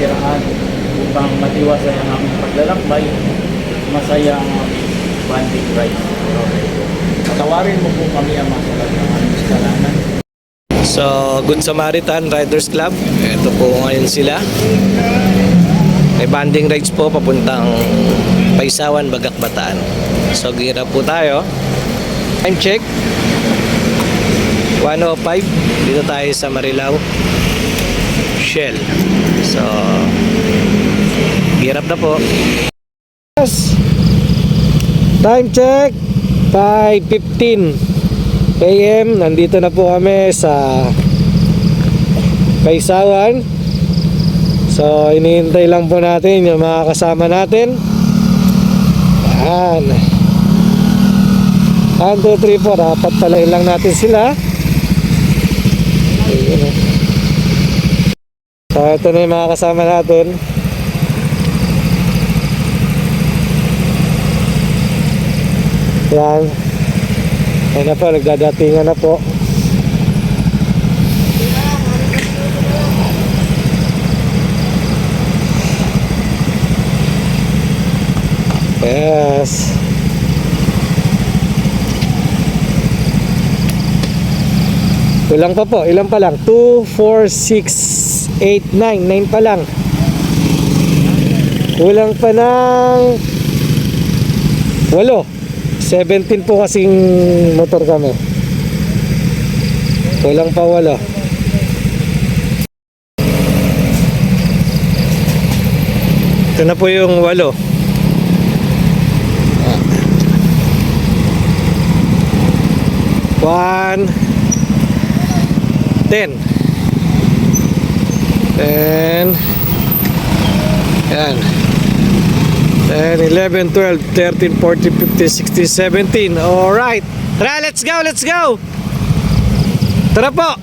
tirahan upang matiwasay ang aming paglalakbay, masaya ang aming banding ride. Patawarin mo po kami ang masalat ng aming kasalanan. So, Good Samaritan Riders Club, ito po ngayon sila. May banding rides po papuntang Paisawan, Bagak, Bataan. So, gira po tayo. Time check 1:05. Dito tayo sa Marilao Shell. So, hirap na po. Time check 5:15 AM. Nandito na po kami sa Paisawan. So, hinihintay lang po natin yung mga kasama natin. Yan. 1, 2, 3, 4. Dapat palain lang natin sila. Ayun. So, ito na yung mga kasama natin. Yan. Yan na po, nagdadatingan na po. Yes. Ilang pa po? Ilan pa lang? 2, 4, 6, 8, 9. 9 pa lang. Kulang pa ng 8. 17 po kasing motor kami. Kulang pa 8. Ito na po yung 8. 1, 10, and yan 10, 11, 12, 13, 14, 15, 16, 17. Alright, tara, let's go, let's go. Tara po.